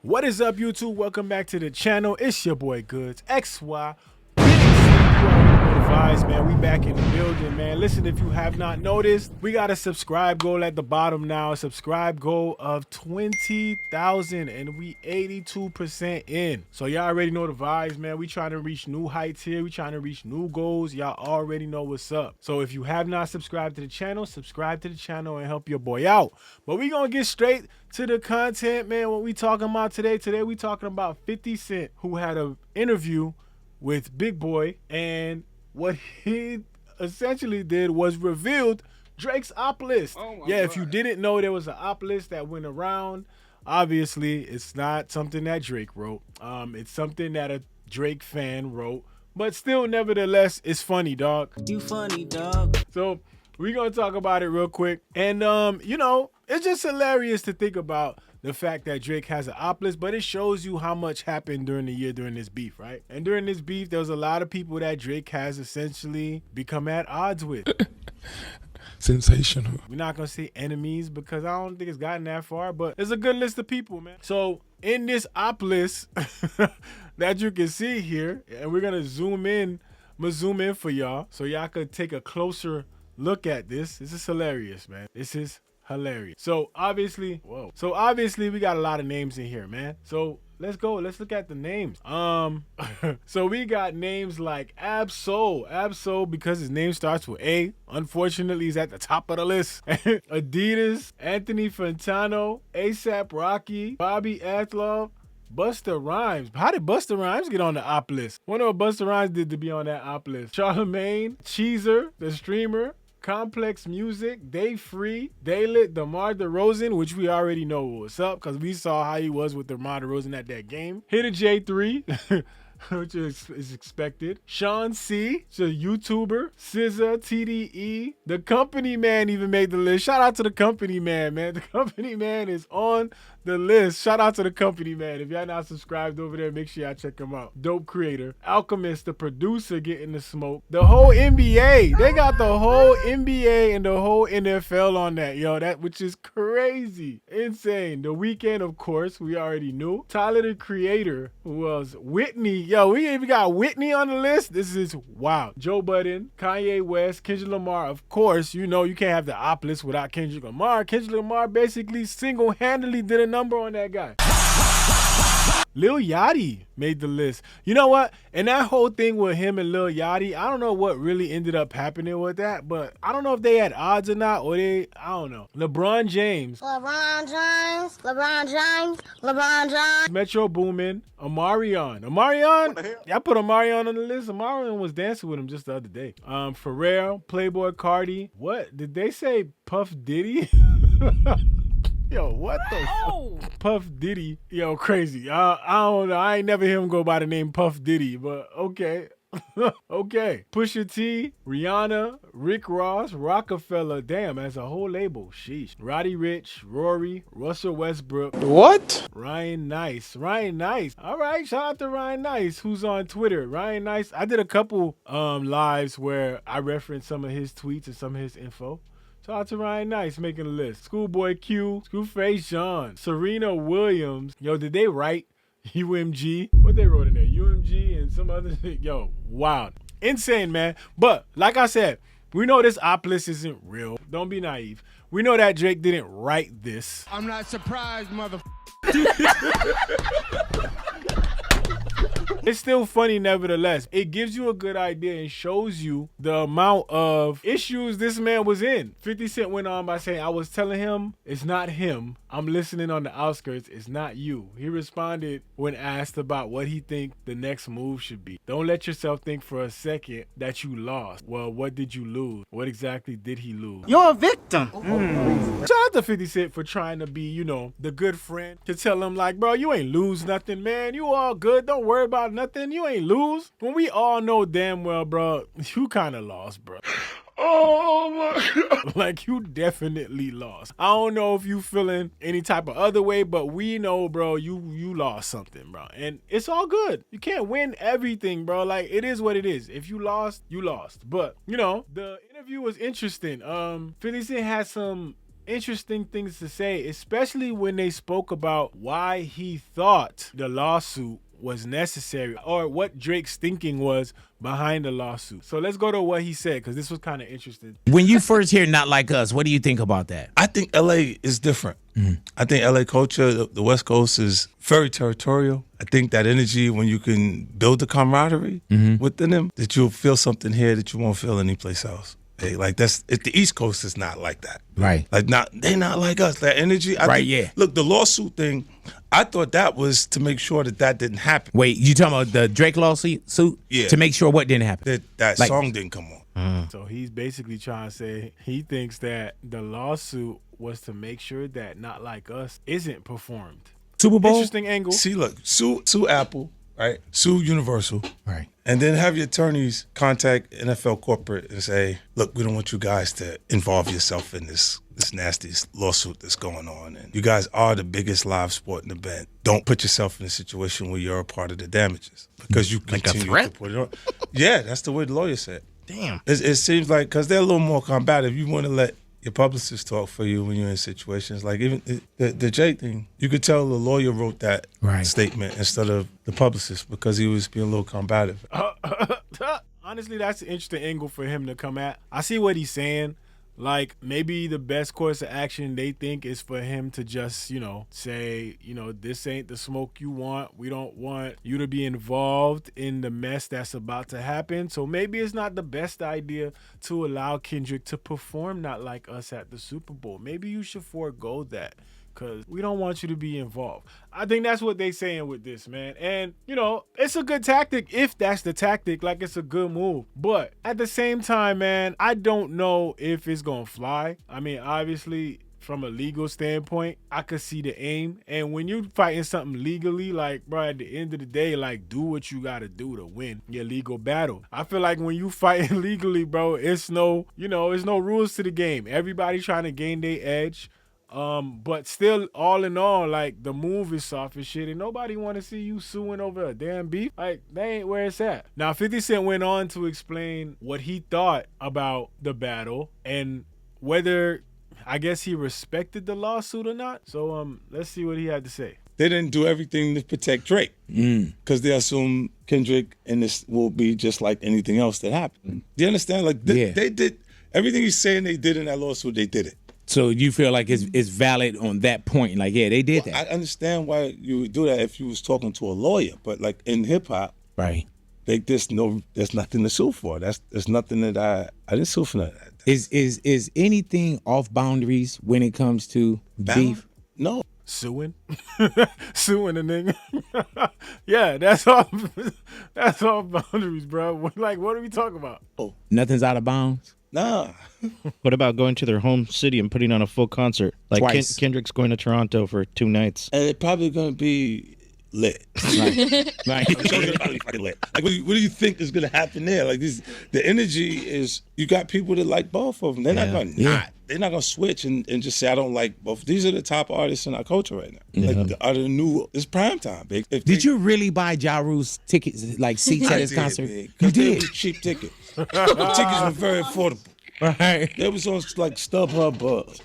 What is up, YouTube? Welcome back to the channel. It's your boy Goods XY. Vibes, man. We back in the building, man. Listen, if you have not noticed, we got a subscribe goal at the bottom now. A subscribe goal of 20,000, and we 82% in. So y'all already know the vibes, man. We trying to reach new heights here. We trying to reach new goals. Y'all already know what's up. So if you have not subscribed to the channel, subscribe to the channel and help your boy out. But we gonna get straight to the content, man. What we talking about today? Today we talking about 50 Cent, who had an interview with Big Boy, and what he essentially did was revealed Drake's Opp List. Yeah, God. If you didn't know, there was an Opp List that went around. Obviously, it's not something that Drake wrote. It's something that a Drake fan wrote, but still, nevertheless, it's funny, dog. You funny, dog. So we're gonna talk about it real quick, and you know, it's just hilarious to think about the fact that Drake has an Opp List, but it shows you how much happened during the year during this beef, right? And during this beef, there was a lot of people that Drake has essentially become at odds with. Sensational. We're not gonna say enemies because I don't think it's gotten that far, but it's a good list of people, man. So in this Opp List that you can see here, and we're gonna zoom in. I'm gonna zoom in for y'all so y'all could take a closer look at this. This is hilarious, man. This is hilarious. So obviously we got a lot of names in here, man. So let's go. Let's look at the names. So we got names like Absol because his name starts with A. Unfortunately, he's at the top of the list. Adidas, Anthony Fantano, ASAP Rocky, Bobby Athlov, Busta Rhymes. How did Busta Rhymes get on the Opp List? Wonder what Busta Rhymes did to be on that Opp List. Charlamagne, Cheezer, the streamer, Complex Music, Day Free, Daylit, DeMar DeRozan, which we already know what's up because we saw how he was with DeMar DeRozan at that game. Hitter J3, which is expected. Sean C, a YouTuber. SZA, TDE. The Company Man even made the list. Shout out to the Company Man, man. The Company Man is on the list. Shout out to the Company Man. If y'all not subscribed over there, make sure y'all check him out. Dope creator. Alchemist, the producer, getting the smoke. The whole NBA. They got the whole NBA and the whole NFL on that, yo. That which is crazy. Insane. The Weeknd, of course, we already knew. Tyler, the Creator. Who else? Whitney. Yo, we even got Whitney on the list. This is wow. Joe Budden, Kanye West, Kendrick Lamar. Of course, you know you can't have the Opp List without Kendrick Lamar. Kendrick Lamar basically single-handedly did a number on that guy. Lil Yachty made the list. You know what? And that whole thing with him and Lil Yachty, I don't know what really ended up happening with that, but I don't know if they had odds or not, or I don't know. LeBron James. Metro Boomin. Omarion. I put Omarion on the list. Omarion was dancing with him just the other day. Pharrell, Playboy Cardi. What? Did they say Puff Diddy? Yo, what the fuck? Puff Diddy. Yo, crazy. I don't know. I ain't never hear him go by the name Puff Diddy, but okay. Okay. Pusha T, Rihanna, Rick Ross, Rockefeller. Damn, as a whole label. Sheesh. Roddy Ricch, Rory, Russell Westbrook. What? Ryan Nice. All right, shout out to Ryan Nice, who's on Twitter. Ryan Nice. I did a couple lives where I referenced some of his tweets and some of his info. Shout out to Ryan Nice making a list. Schoolboy Q, Screwface John, Serena Williams. Yo, did they write UMG? What they wrote in there? UMG and some other thing. Yo, wow. Insane, man. But like I said, we know this Opp List isn't real. Don't be naive. We know that Drake didn't write this. I'm not surprised, mother. It's still funny nevertheless. It gives you a good idea and shows you the amount of issues this man was in. 50 Cent went on by saying, I was telling him it's not him. I'm listening on the outskirts. It's not you. He responded when asked about what he think the next move should be. Don't let yourself think for a second that you lost. Well, what did you lose? What exactly did he lose? You're a victim. Shout out to 50 Cent for trying to be, you know, the good friend to tell him like, bro, you ain't lose nothing, man. You all good. Don't worry about nothing. You ain't lose. When we all know damn well, bro, you kind of lost, bro. Oh my God. Like, you definitely lost. I don't know if you feeling any type of other way, but we know, bro, you lost something, bro. And it's all good. You can't win everything, bro. Like, it is what it is. If you lost, you lost. But, you know, the interview was interesting. 50 Cent had some interesting things to say, especially when they spoke about why he thought the lawsuit was necessary or what Drake's thinking was behind the lawsuit. So let's go to what he said, because this was kind of interesting. When you first hear Not Like Us, what do you think about that? I think LA is different. I think LA culture, the West Coast is very territorial. I think that energy, when you can build the camaraderie within them, that you'll feel something here that you won't feel anyplace else. Hey, like the East Coast is not like that. Right. Like they're not like us. That energy. I think, look, the lawsuit thing, I thought that was to make sure that didn't happen. Wait, you talking about the Drake lawsuit? Yeah. To make sure what didn't happen? That song didn't come on. So he's basically trying to say he thinks that the lawsuit was to make sure that Not Like Us isn't performed. Super Bowl? Interesting angle. See, look, sue Apple, right? Sue Universal. Right. And then have your attorneys contact NFL corporate and say, look, we don't want you guys to involve yourself in this nasty lawsuit that's going on. And you guys are the biggest live sporting event. Don't put yourself in a situation where you're a part of the damages because you continue to put it on. Yeah, that's the way the lawyer said. Damn. It seems like, because they're a little more combative, you want to let your publicist talk for you when you're in situations. Like even the J thing, you could tell the lawyer wrote that statement instead of the publicist because he was being a little combative. Honestly, that's an interesting angle for him to come at. I see what he's saying. Like, maybe the best course of action they think is for him to just, say, this ain't the smoke you want. We don't want you to be involved in the mess that's about to happen. So maybe it's not the best idea to allow Kendrick to perform Not Like Us at the Super Bowl. Maybe you should forego that, because we don't want you to be involved. I think that's what they saying with this, man. And, it's a good tactic if that's the tactic. Like, it's a good move. But at the same time, man, I don't know if it's going to fly. I mean, obviously, from a legal standpoint, I could see the aim. And when you're fighting something legally, like, bro, at the end of the day, like, do what you got to do to win your legal battle. I feel like when you fighting legally, bro, it's no rules to the game. Everybody trying to gain their edge. But still, all in all, like, the move is soft as shit, and nobody want to see you suing over a damn beef. Like, that ain't where it's at. Now, 50 Cent went on to explain what he thought about the battle and whether, I guess, he respected the lawsuit or not. So, let's see what he had to say. They didn't do everything to protect Drake because they assume Kendrick and this will be just like anything else that happened. Do you understand? Like, they did everything he's saying they did in that lawsuit, they did it. So you feel like it's valid on that point? Like, yeah, they did that. I understand why you would do that if you was talking to a lawyer, but like in hip hop, right? Like there's nothing to sue for. There's nothing that I didn't sue for that. Is anything off boundaries when it comes to beef? No. Suing? Suing a nigga? Yeah, that's all boundaries, bro. Like, what are we talking about? Oh. Nothing's out of bounds? Nah. What about going to their home city and putting on a full concert? Like Kendrick's going to Toronto for 2 nights. And it's probably going to be lit. Right. It's probably fucking lit. Like, what do you think is going to happen there? Like, the energy is, you got people that like both of them. They're not going to not. They're not going to switch and just say, I don't like both. These are the top artists in our culture right now. Like, it's prime time, big. Did you really buy Ja Rule's tickets, like seats at his concert? Big, you did? They were cheap tickets. Tickets were very affordable. Right. They was on like StubHub.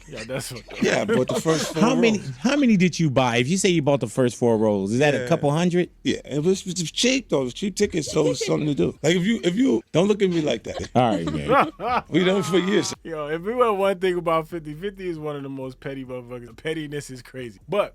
Yeah, that's what. Yeah, but the first 4 How rows. many did you buy? If you say you bought the first 4 rows, is that a couple hundred? Yeah, it was cheap though. It was cheap tickets, so it was something to do. Like if you don't look at me like that. All right, man. We done it for years. Yo, if we want one thing about 50, 50 is one of the most petty motherfuckers. Pettiness is crazy. But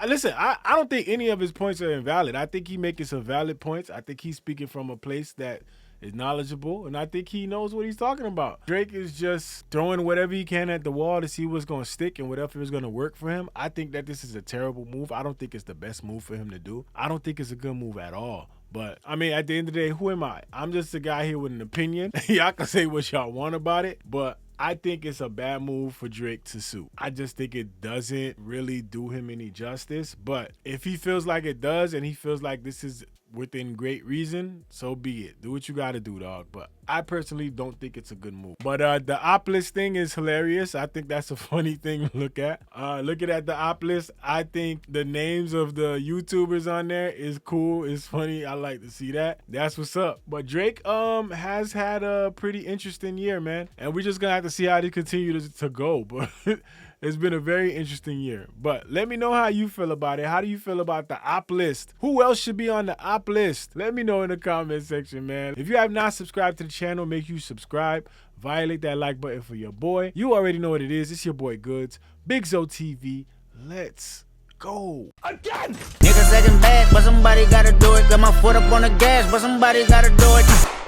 listen, I don't think any of his points are invalid. I think he making some valid points. I think he's speaking from a place that is knowledgeable, and I think he knows what he's talking about. Drake is just throwing whatever he can at the wall to see what's going to stick and whatever is going to work for him. I think that this is a terrible move. I don't think it's the best move for him to do. I don't think it's a good move at all. But, I mean, at the end of the day, who am I? I'm just a guy here with an opinion. Y'all can say what y'all want about it, but I think it's a bad move for Drake to sue. I just think it doesn't really do him any justice. But if he feels like it does and he feels like this is within great reason, so be it. Do what you gotta do, dog. But I personally don't think it's a good move. But the Opp List thing is hilarious. I think that's a funny thing to look at. Looking at the Opp List, I think the names of the YouTubers on there is cool. It's funny. I like to see that. That's what's up. But Drake has had a pretty interesting year, man. And we're just gonna have to see how they continue to go. But it's been a very interesting year. But let me know how you feel about it. How do you feel about the Opp List? Who else should be on the Opp List? Let me know in the comment section, man. If you have not subscribed to the channel, make sure you subscribe. Violate that like button for your boy. You already know what it is. It's your boy Goods. BigZoeTV. Let's go. Again! Niggas acting bad, but somebody gotta do it. Got my foot up on the gas, but somebody gotta do it.